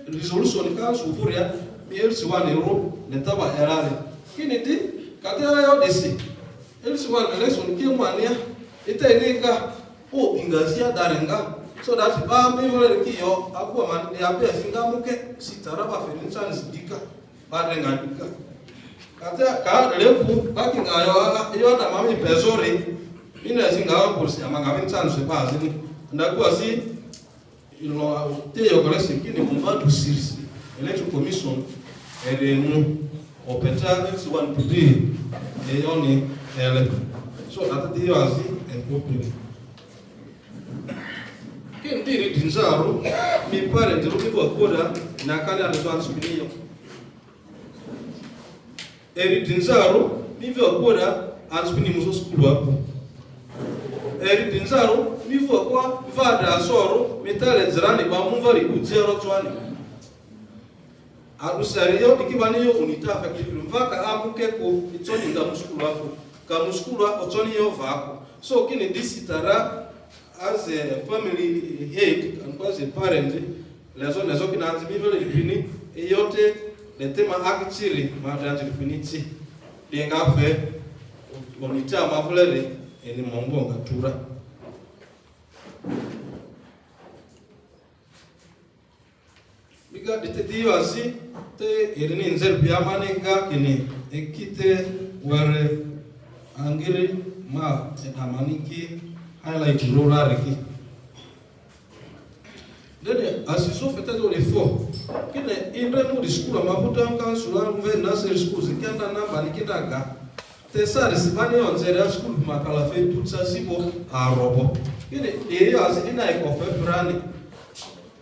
resolution kan sufuria elsi wan euro ne taba erare kini di katera yo desi elsi wan election ke mwania ite ninga o ingazia darenga so that ba me vole ki yo akwa man ya be singa muke sitara ba feninsan sidika ba renga dika kata ka lepu ba kinga yo na mami pesori ina singa kursi amanga vinsan se ba zini ndakuwa si ilo te yo kole sikini kumba tu sirsi election commission nous au pétard si on peut dire et on est elle so that the yoasi and open quem dire dinzaro mi pare de que for coda na kana de sua subinho eri dinzaro mi for coda as pinimos os clube eri dinzaro mi for qua vada soro metale zrani ba munvari u 0 Arusario dikibaniyo unita fakiri mvaka amuke ko itoni nga muskulu wako ka muskulu wako toni yo vako so kini disitara as a family head and as a parent lezo kina anzibivyo lipini yote le tema akichiri madanji lipiniti denga fe unita mavulere eni mongo ngatura Biga ditetiyo asi te irini nzer biyamani ga kini ekite ware angiri ma enamaniki highlight rola reki dede asiso fete do l'effort kine indre mu di skula mabuta kan sula mve nursery school zikenda na balikida ga te sare sibani onzere school makala fe tutsa sibo a robo kine asi ina ikofe brani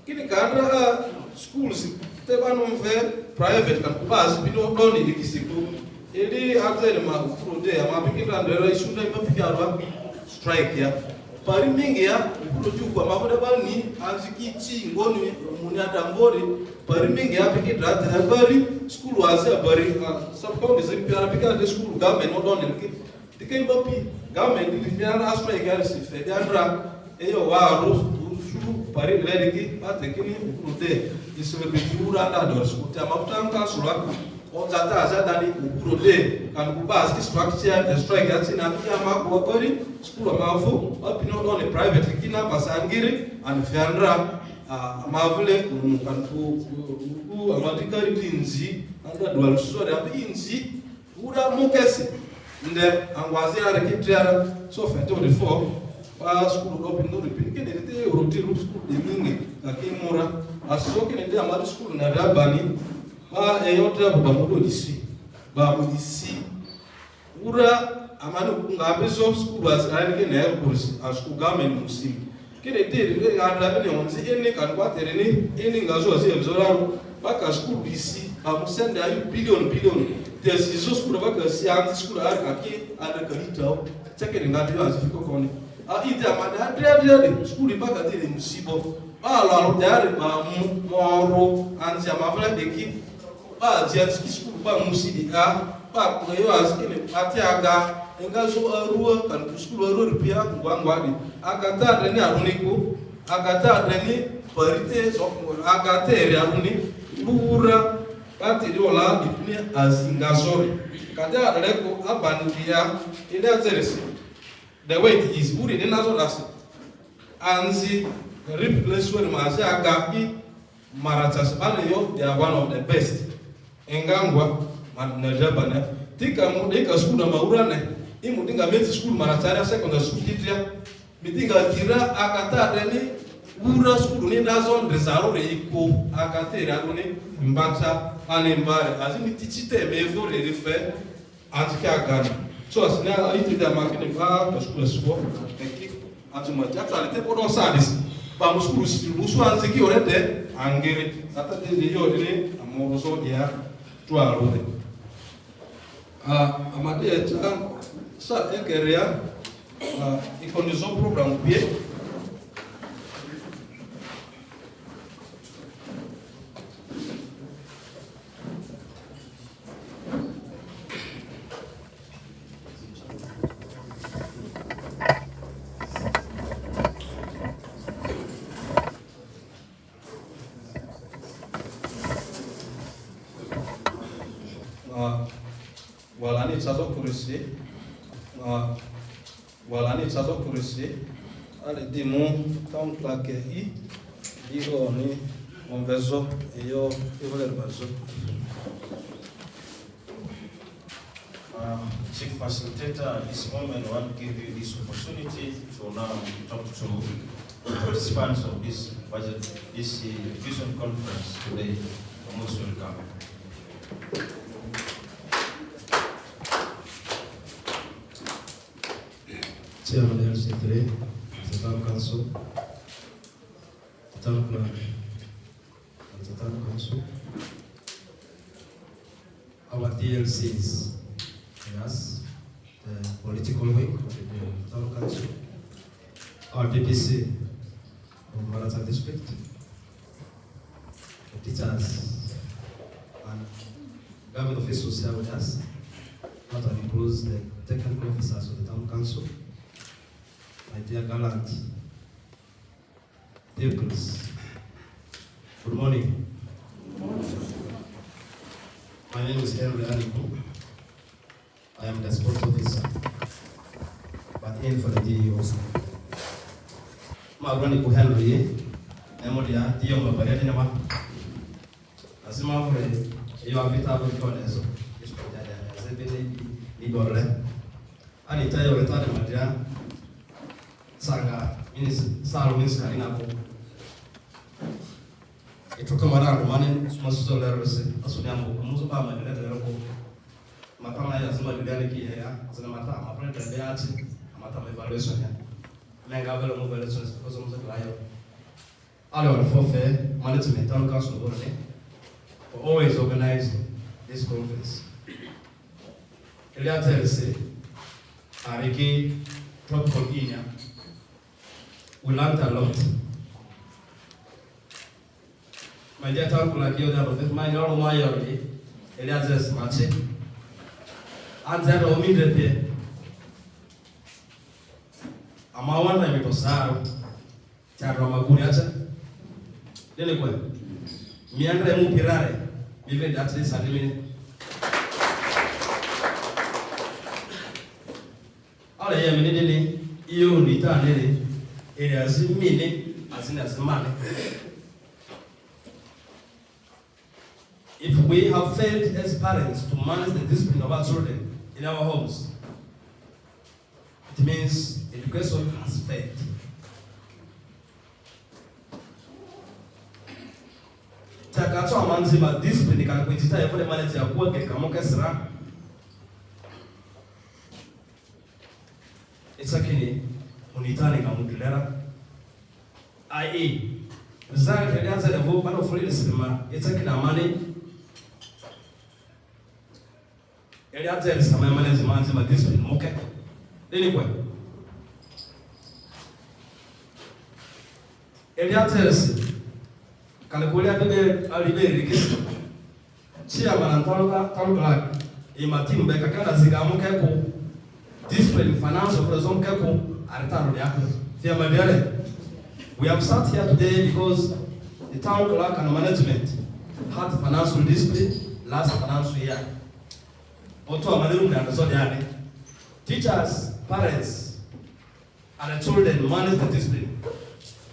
kine kadra schools te banu ver private kan base bino doni dikisiku eli azere ma frode ama bikira ndera isunda imapikarwa strike ya pari mingi ya kuju kwa mabuda bani aziki chi ngoni munyata ngori pari mingi ya bikira ta bari school wase bari sabko ni zipira bikira de school government no doni dikai bapi government dipira strike ya si federa eyo wa pari leriki atekini ukurude isebe kura da dor skuta mafuta kasura o zata azadani ukurude kan kubas ki structure the strike atina ya mako bari school mafu apino on private kina basangiri and fiandra mavule kan ku amadikari tinzi anda dual sore apinzi ura mukesi nde angwazira rekitria so feto de fo pa school open no repin ke de te rotiru school de mingi akimura asoke nende amadu school na rabani pa eyotra ba mudo disi ba mudisi ura amanu kungabezo school was rani ke na kursi asku gamen musim ke de te ga rabani onzi ene kan kwa tereni ene ngazo asi ebzora baka school disi amusende ayu billion te sizo school baka si anti school arka ki ada kalita chakere ngati azifiko koni ite amada adriade skuli baka tele musibo ala dare ba moro anzi amavla deki ba jenski skuli ba musidi ba koyo askine atiaga engazo arua kan skuli arua pia ngwangwadi agata deni aruniku agata deni parite zokmo agata eri aruni bura pati diola dipni azingazori kada leko abandia ile azeresi the weight is uri de nazo lasi anzi replace when maza agapi Maracha bana yo they are one of the best engangwa manajabana tika mudeka school na maurane imudinga meti school Maracha secondary school titria midinga tira akata deni ura school ni nazo ndezaro reiko akatera doni mbata anembare azimi tichite mevo le refer antika gana so asina iti da makine ba school score teknik atuma actually te podo sadis ba school silusu anziki orete angere ata de yo ile amoroso dia tua rode amade cha sa ekeria ikonizo program pie walani chazo kurisi ale dimu town clerk i dio ni onvezo io voler bazo. Chief Facilitator, at this moment, I want to give you this opportunity to now talk to participants of this budget, this education conference today. You're most welcome. Chairman LC3, the Town Council, the Town Clerk, and the Town Council, our DLCs, yes, the political wing of the Town Council, our DPC of Maracha District, the teachers and government officials here with us, that includes the technical officers of the Town Council, my dear gallant pupils. Good morning. My name is Henry Aliku. I am the sports officer, but in for the DE also. My brother Henry, I'm the DE of my brother. As my friend, you have been able to call us. It's for that. As a bit Igor, I tell you, return my dear. Sanga salo means Karinapo. It took a matter money, must so letters, Asuniamo, Musaba, my letter, Matama, as my reality here, Zanamata, my friend, and the arts, Matama evaluation. Mangabella mobilizations because of the lion. All our forfeit, management, town council, for always organizing this conference. Elia tells it, Ariki, Tropical Inia. We learned a lot. My dear town clerk, you have my normal majority, Elias Machi, and then immediately. Amawan na mitosaro, charo maguniacha. Dele kwe, miandre mupirare, vive datri salimini. Ala ya menedele, iyo nita nele. It has meaning as in as money. If we have failed as parents to manage the discipline of our children in our homes, it means education has failed. Takato amanzima discipline can kuitita ya kule manage ya kuwa kekamoka sira. It's akini unitani kamudilera IE result ilianza na vote bado fully cinema itakina money ilianza ilisema management ma discipline moke nini kwa ilianza ilisi kalikulia bebe aliberi kisi chia manantaloka talula imatimbe kakana zigamuke ku discipline finance of the keko we have sat here today because the town clerk and management had financial discipline last financial year. Teachers, parents, and the children manage the discipline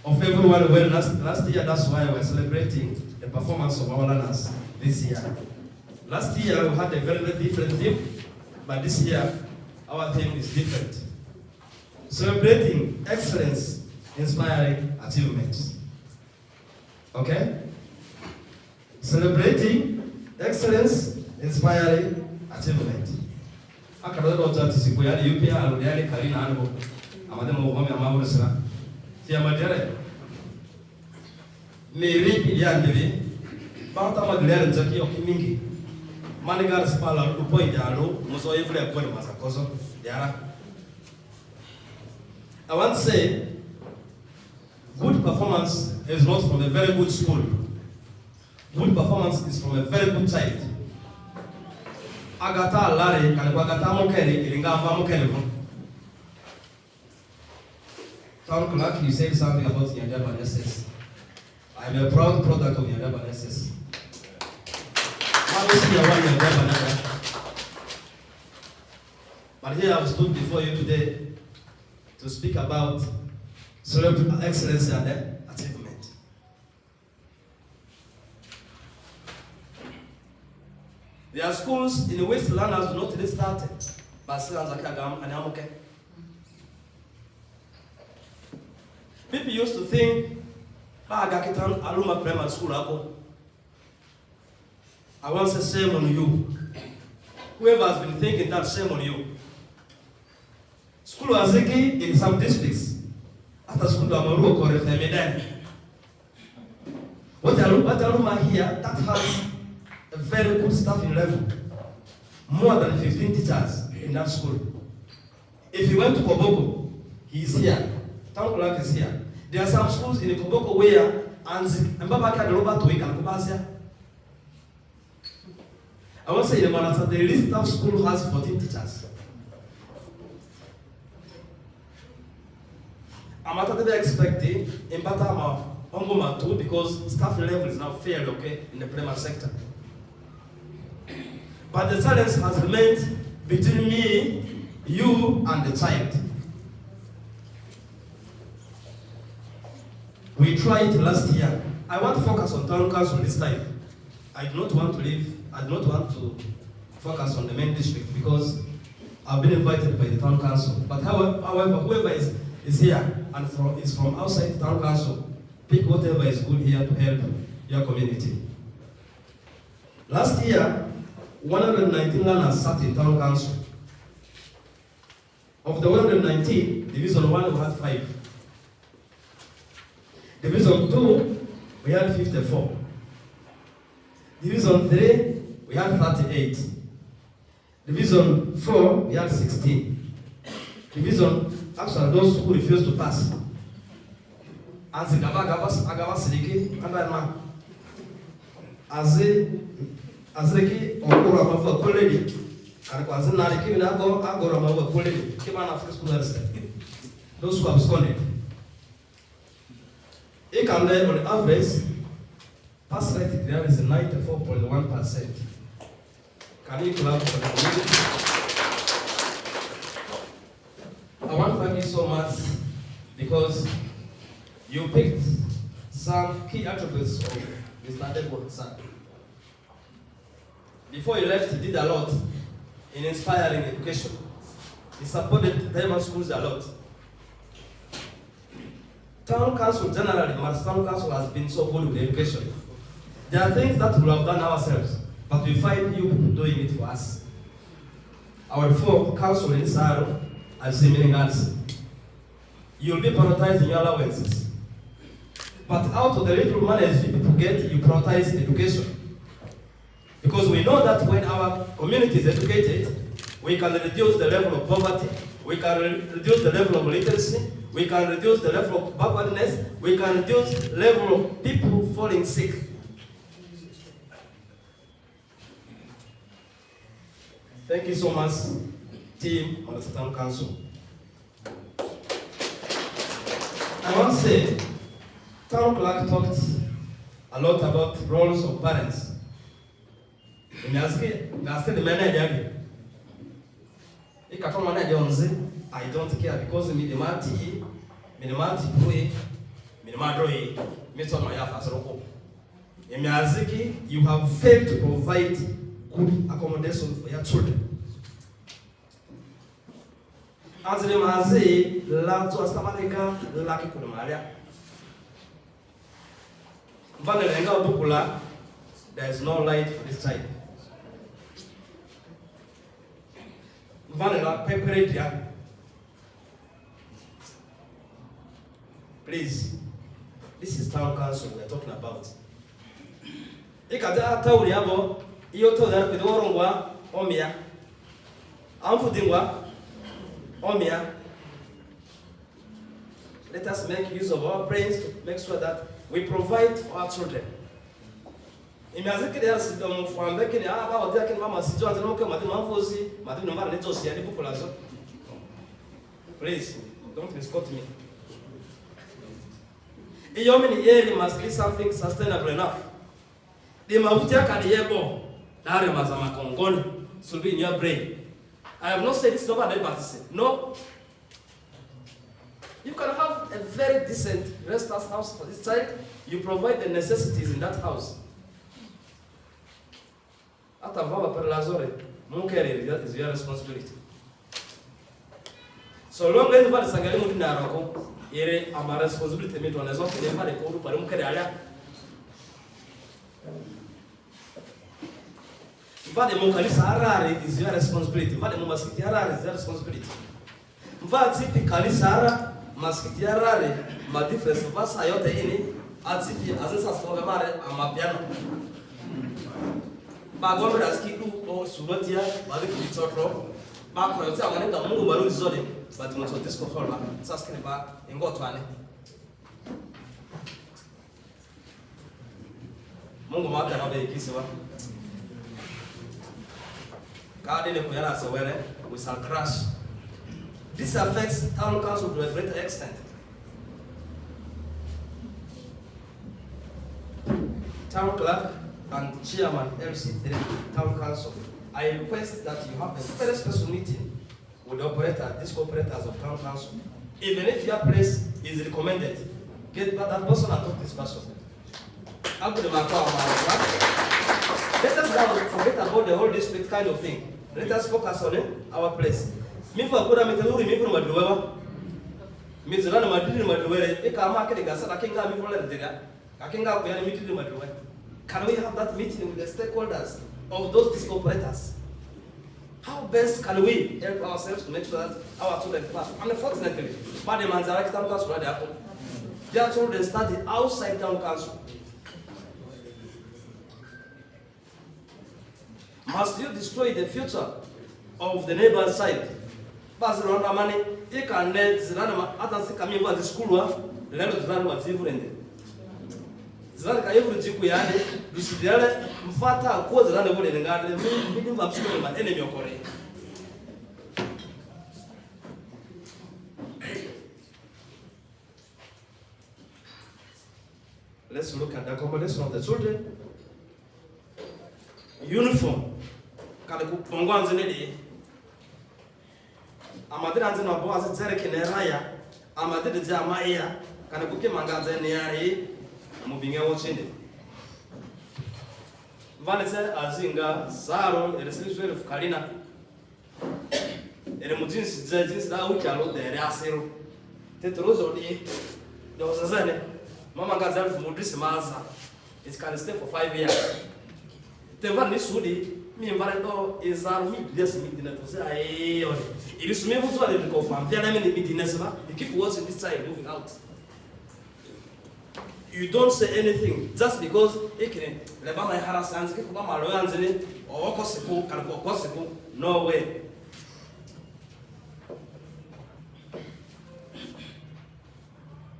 of everyone well last year. That's why we're celebrating the performance of our learners this year. Last year we had a very, very different theme, but this year our theme is different. Celebrating excellence, inspiring achievements. Okay? Celebrating excellence, inspiring achievement. Akadodo tatu siku yale yupi aludiale kalina anbo. Amade mwogomi amaburu sira. Tia madere. Meri yandiri. Bata magilere nzaki yokimingi. Manigar spala lupo idalo. Muso yifle akoni masakoso. Yara. I want to say, good performance is not from a very good school. Good performance is from a very good child. Agata lare kalikuwa agata mokeli ilingamba mokeli. Town clerk, you said something about Nyandaba SS. I'm a proud product of Nyandaba SS. And here I've stood before you today to speak about celebrity excellence and achievement. There are schools in which learners do not really start, but still and I'm okay. People used to think, Gakitan Aluma Primary School. I want to say shame on you. Whoever has been thinking that, shame on you. School was in some districts. After school, Amaru or Femedan. What Aluma here, that has a very good staffing level. More than 15 teachers in that school. If you went to Koboko, he is here. Town clerk is here. There are some schools in Koboko where Mbabaka the Robert Wake and Kubasia. I want to say in the Maracha, the least staff school has 14 teachers. I'm not expecting in Batama Ongoma too because staff level is now fairly okay in the primary sector. But the silence has remained between me, you, and the child. We tried last year. I want to focus on town council this time. I do not want to focus on the main district because I've been invited by the town council. But however, whoever is here and is from outside the town council, pick whatever is good here to help your community. Last year, 119 learners sat in town council. Of the 119, Division 1 we had 5. Division 2, we had 54. Division 3, we had 38. Division 4, we had 16. Division, actually those who refused to pass. And the Agava Siliki, and I Azreki Okura Mava Koledi, and Kwazanaki Nago, Agora Mava Koledi, came out of school. Those who absconded. You can learn on average, pass rate there is 94.1%. Can you clap for the community? I want to thank you so much because you picked some key attributes of Mr. Debo Hassan. Before he left, he did a lot in inspiring education. He supported diamond schools a lot. Town council generally, Maracha Town Council has been so good with education. There are things that we have done ourselves, but we find you doing it for us. Our fourth council in Saro, I've seen many guys. You'll be prioritizing your allowances. But out of the little money people get, you prioritize education. Because we know that when our community is educated, we can reduce the level of poverty, we can reduce the level of literacy, we can reduce the level of backwardness, we can reduce the level of people falling sick. Thank you so much, team on the Town Council. I want to say, Town Clerk talked a lot about roles of parents. I don't care because you have failed to provide good accommodation for your children. As the Maze, Lato Astamaneka, Laki Kumaria. Valerenga Bukula, there is no light for this child. Vanilla Peperetia. Please, this is Town Council we are talking about. Ikata Tauriabo, Ioto Pedorongwa, Omia, Amfudingwa, Omia. Let us make use of our brains to make sure that we provide for our children. Please, don't misquote me. Iyomini must be something sustainable enough. The Mavutia Kadiebo, Daremas Amakongoni, should be in your brain. I have not said this over and ever. No. You can have a very decent rest house for this child. You provide the necessities in that house. Hata vama per lazore, that is your responsibility. So long as you have sangali mundi na roko, ere ama responsibility me to anazo kile pale ko pare mukere ala. Vade mu kanisa harare is your responsibility. Vade mu masikiti harare is your responsibility. Vade tipi kanisa harare masikiti harare ma difference vasa yote ini atipi azesa songa mare amapiano. Ba gombe da skidu o surotia ba de kitotro ba ko yotsa ngane ka mungu baru zole ba ti motso disco holba saskene ba ingotwane mungu ma ka be kisiwa ka de ne ko yara so were we shall crash. This affects town council to a great extent. Town clerk and chairman LC3 town council, I request that you have a very special meeting with the operator, these operators of town council. Even if your place is recommended, get that person and talk to this person. Let us not forget about the whole district kind of thing. Let us focus on our place. Me for kuda meteluri me for maduwa. Me zalana madini maduwa. E kama akede gasa akinga me for la ndega. Akinga ko yana mitini maduwa. Can we have that meeting with the stakeholders of those disc operators? How best can we help ourselves to make sure that our children pass? Unfortunately, Madam Manzaraki Town Council, they are told they study outside Town Council. Must you destroy the future of the neighbor's side? Pass around the money, you can let Zirana Atasi come over the school, the level of Zirana was different. Zirana Kayevu Jikuyane, Lucidiale, Mfata, who was Zirana Wood in the garden, meaning of school, my enemy of Korea. Let's look at the accommodation of the children. Uniform. Kaliku pongwanze nedi. Amadira anze na boazi zere kineraya. Amadira jamaiya. Kaliku ke mangaze niyari. Mubinge wochinde. Vanese azinga zaro eresilizwe fukalina. Ere mujinsi jinsi da ukyalo dere asero. Tetrozo di. Dozazane. Mama ngaze mudrisi maza. It can stay for 5 years. Teva ni sudi mi mvarendo ezaru mi bias mi dina to say ayo ili sume vutu ale ko fam via na mi dina seba you keep watching this child moving out. You don't say anything just because ekene le ba my harass hands ke ba ma lo yanzene o ko seko kan ko seko no way.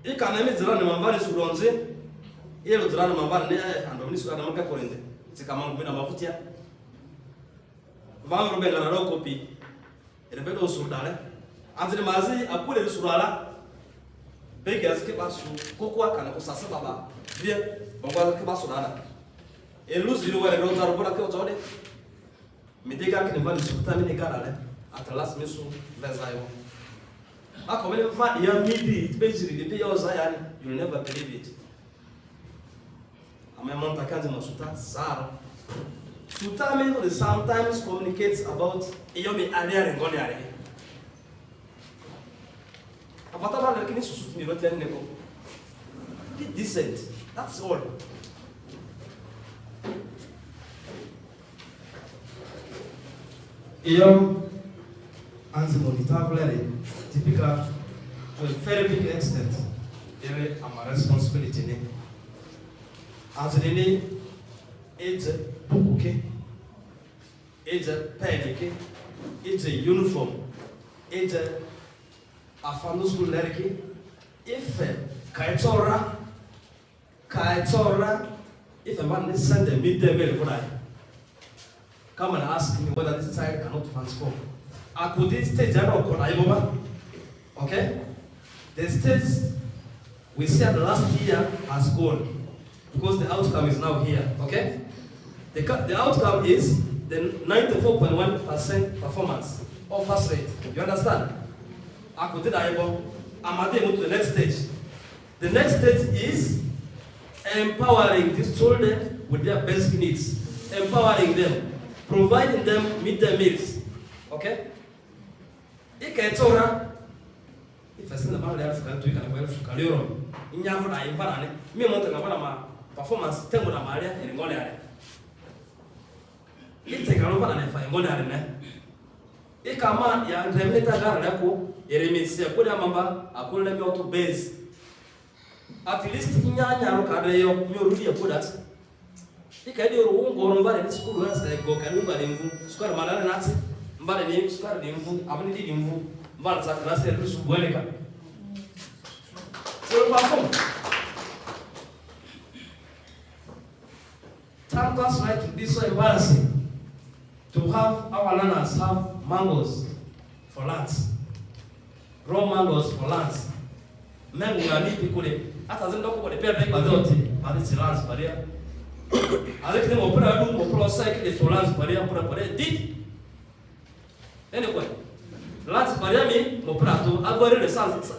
Ikana mi zira ni mambari suronze yelo zira ni mambari ne ando ni suka na maka korende kama ngubina mafutia vangu rubela na rokopi erebedo surdale anzile mazi akule surala bege azike basu kokwa kana kusasa baba bien bongwa ke basu dala eluzile wale roza robora ke ozode midega ke nevali sukuta mine garale atalas mesu vezayo akomele mfa ya midi bejiri de yo zayani you'll never believe it. Amemanta kazi masuta zaro. Sutame sometimes communicates about iyomi area ngoni are. Afataba lakini susuti ni rote neko. Be decent. That's all. Iyo anzi monitorable typical to a very big extent. There are responsibility ne. As the name, it's a book, it's a pen, it's a uniform, it's a family school leriki. If Kaitora, if a man is sent a midday meal for that, come and ask me whether this child cannot transform. I could stage okay? The stage we said last year has gone. Because the outcome is now here, okay? The outcome is the 94.1% performance or pass rate. You understand? I could do that, I'm able to the next stage. The next stage is empowering these children with their basic needs. Empowering them, providing them midday meals. Okay? If I see the man there, you can well for Calero. In Yavana, in Varane, me want performance, Temura Maria, and Golia. It take a lot of fire, Golia. If a man, ya Remeta Garako, Eremis, Mamba, I call them out to base. At least in Yana, Carreo, Murudia put us. If I do go over in school, I go Canuba in Square Malanati, but in Square in Abney in Valsa, last year, Buenica. Thank us right to be so embarrassing to have our learners have mangoes for lunch, raw mangoes for lunch. Men will need people. After the local the paper but it's lunch barrier. I let them opera room or prosec the lunch barrier did. Anyway, lunch barrier me, Moprato, I got the salons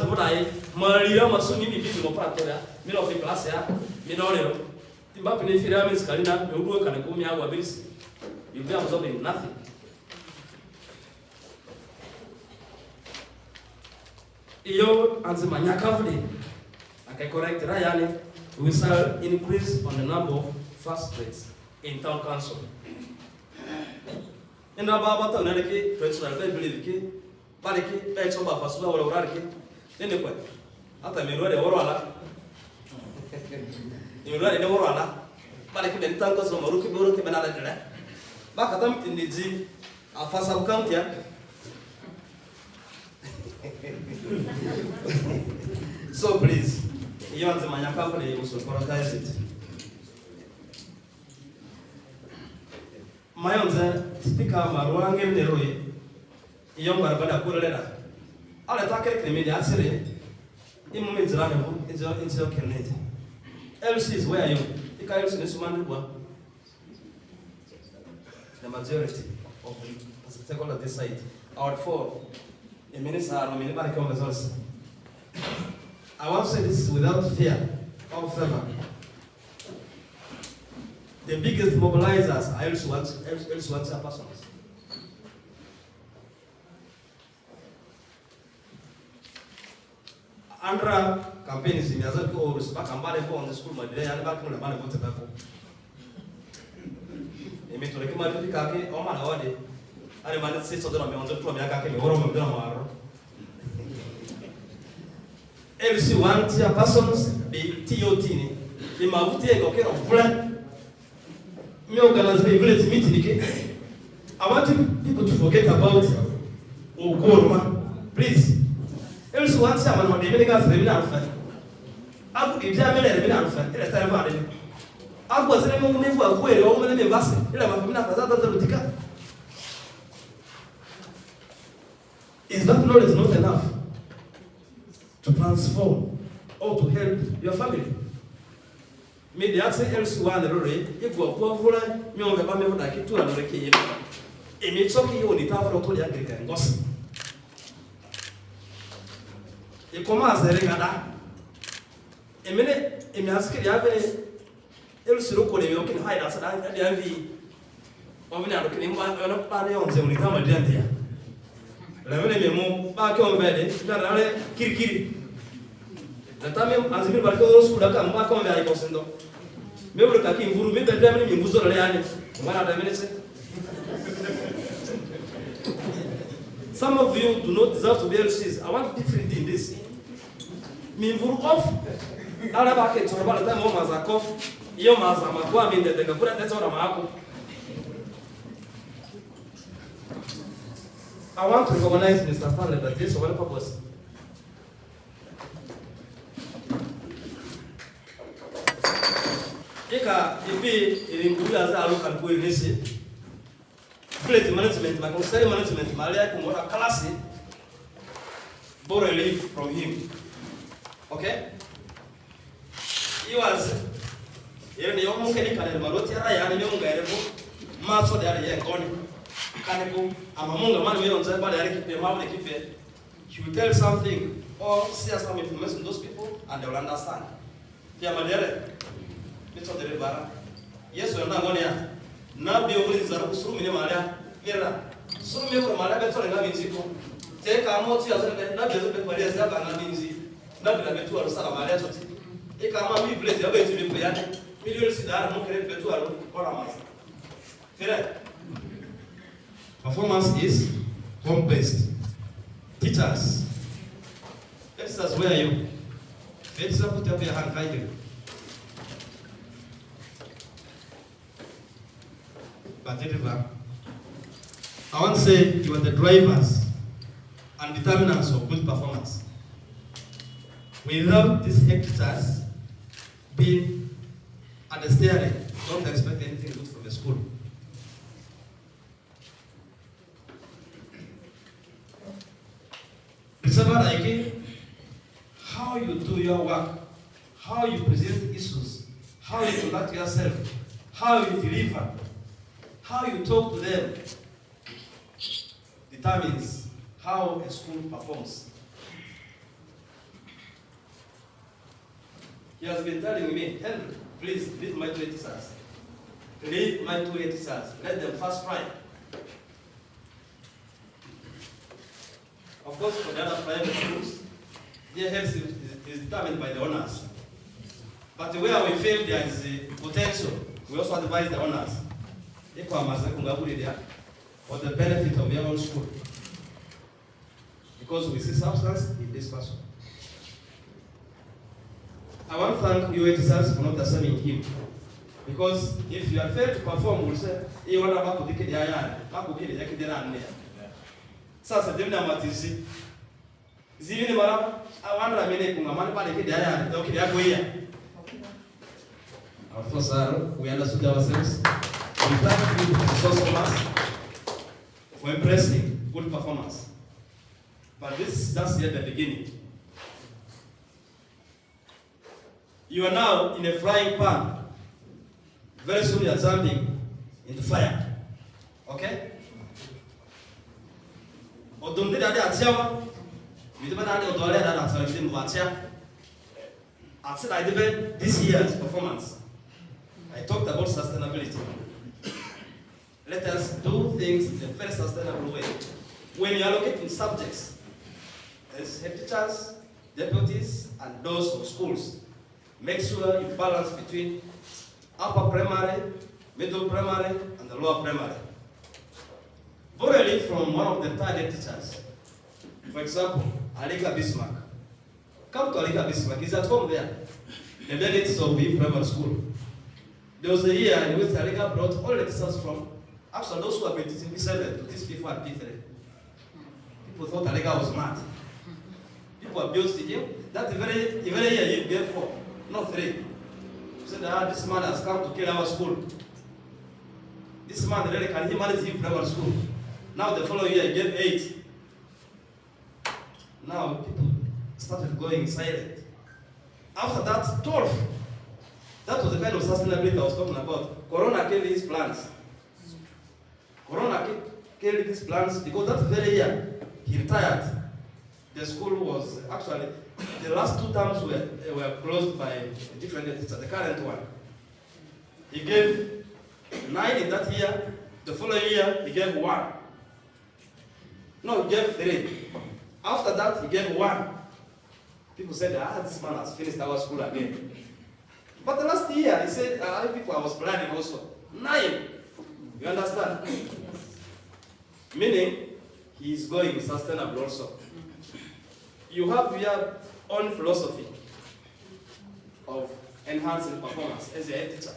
of what I Maria Masuni be Moprato, middle of the class here, Minoro. The Bapin Firamis Kalina, you work and come out with you be absorbing nothing. Yo answer my carefully. I can correct Ryan. We shall increase on the number of first grades in town council. In the Baba Tonaki, President, I believe the Baliki, Bags of Bafas, or Rarki. Anyway, after me, read the Orala. You read the Orala, Baliki, then Tankos of Maruki Buruki, Banana. Back at them in the Z, a Fasal County. So please, you want the Maya company, you should prioritize it. My own speaker, Maruangem de Roy, young Barbada Kurela. I'll attack it immediately. In moments running, it's your candidate. LC is where you, the Kairos in this one, the majority of the second of this site, out for a minister or anybody comes also. I want to say this without fear or favor. The biggest mobilizers are elsewhere persons. Andra campaigns in Yazaki or back and back on the school, my day and back on the money for tobacco. They may to recommend the Kaki or Manawadi. I reminded 6 of them on the Promiaka or Mamma. Every one tier persons be TOT. The Mavuti go care of blood. Me organize a village meeting. I want people to forget about Ogorma. Please. Every one someone on the Americans remain alpha. I would examine the alpha. It is time for it. I was a moment for a way over the vessel. Is that knowledge not enough to transform or to help your family? Me the answer else one already. If you are poor, you know the family like it to another key. It makes okay you only have to the African gossip. You come as a regada. A minute, a mask, you have else look on you can hide us at the envy of an African party on the only time I didn't hear. Let me back on bed, Kirkiri. The time as if I go to come back on the Icosendo. Maybe the king will meet the devil in Buzolian. 1 other minutes. Some of you do not deserve to be LCs. I want different in this. Mimvur off. Arabaket or about the time as a cough. Yomas, I'm a quamin that they can put that sort of apple. I want to recognize Mr. Stanley that this is one purpose. Eka, if in Buddha, look and go in this village management, my concern management, Malia Kumora Kalasi, borrow a leaf from him. Okay? He was here in the Omokenik and Malotia and Young Garebo, Maso de Goni. Kaneko, Amamunga man way on Zebba, he will tell something or share some information to those people and they will understand. Yamadere, Mr. Deribara. Yes, we're not going to not be able to Zaru, Maria, Mira. So, me from Maria, and take a multi as a not just a Paris, and Naminzi, not a better or Salamaria. If I am a place, you're going to be paying millions that are not better or a master. Performance is home-based. Teachers, this is where you. Let's put up your hand right here. But I want to say you are the drivers and determinants of good performance. Without these teachers being at the steering, don't expect anything good from the school. It's about how you do your work, how you present issues, how you conduct yourself, how you deliver, how you talk to them, determines how a school performs. He has been telling me, Henry, please lead my two teachers. Lead my two teachers. Let them first try. Of course, for the other private schools, their health is determined by the owners. But where we feel there is potential, we also advise the owners for the benefit of their own school. Because we see substance in this person. I want to thank you teachers for not accepting him. Because if you are failed to perform, we'll say, you want to make it. Sasa demna matizi. Zivini mara awandra mene kungamani pale kidaya ndio kidago here. Of course, we understood ourselves. We thank you so much for impressing good performance. But this is just yet the beginning. You are now in a frying pan. Very soon you are jumping into fire. Okay? This year's performance, I talked about sustainability. Let us do things in a very sustainable way. When you allocate in subjects, as head teachers, deputies, and those of schools, make sure you balance between upper primary, middle primary, and the lower primary. Borrowing from one of the target teachers, for example, Alika Bismarck. Come to Alika Bismarck, he's at home there. The delegates of the primary school. There was a year in which Alika brought all the teachers from, actually those who have been teaching P7 to teach P4 and P3. People thought Alika was mad. People abused him. That's the very year he gave 4, not 3. He said, this man has come to kill our school. This man really can he manage his primary school? Now the following year he gave 8. Now people started going silent. After that, 12. That was the kind of sustainability I was talking about. Corona killed his plans. Corona killed his plans because that very year he retired. The school was actually, the last 2 terms were closed by different teachers, the current one. He gave 9 in that year. The following year he gave 1. No, he gave 3. After that he gave 1. People said, this man has finished our school again. But the last year he said, people I was planning also. 9. You understand? Meaning, he is going sustainable also. You have your own philosophy of enhancing performance as a head teacher.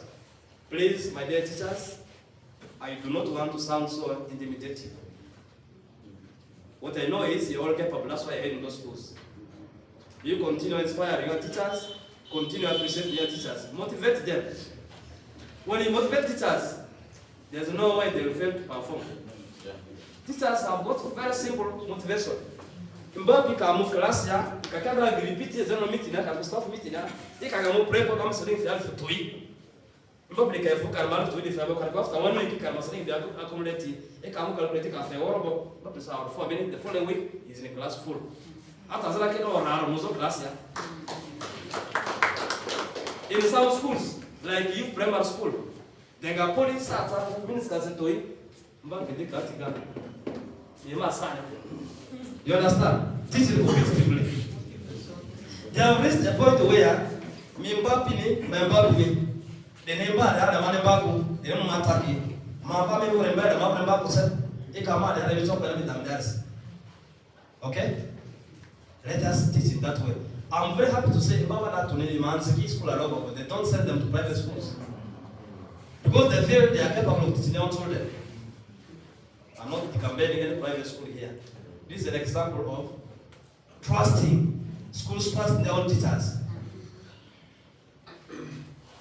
Please, my dear teachers, I do not want to sound so intimidating. What I know is you're all capable, that's why I head in those schools. You continue inspiring your teachers, continue appreciating your teachers, motivate them. When you motivate teachers, there's no way they will fail to perform. Teachers have got very simple motivation. Mbapi kamu class ya, kakabla repeat zero meeting ya, kamu staff meeting ya, ikaga mo prep kama sori fi alf toi. Mbapeleka efu kalma tu ni fabo kalma after 1 week kalma sani dia accumulate e kamu calculate ka fe orobo mbapesa or 4 minutes the following week is in class full hata zala kino na muzo class ya in some schools like youth primary school they got police sata minutes kazentoi mbange de katigana yema sana. You understand? This is objectively. They have reached a point where Mimbapi, the neighbor, the other man, Baku, the Mataki, my family will embed the Mother Baku said, Ekama, the other top of them. Okay? Let us teach it that way. I'm very happy to say, Baba, that to Nimanski school are over, but they don't send them to private schools. Because they feel they are capable of teaching their own children. I'm not campaigning any private school here. This is an example of trusting, schools trusting their own teachers.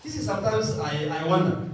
This is sometimes I wonder.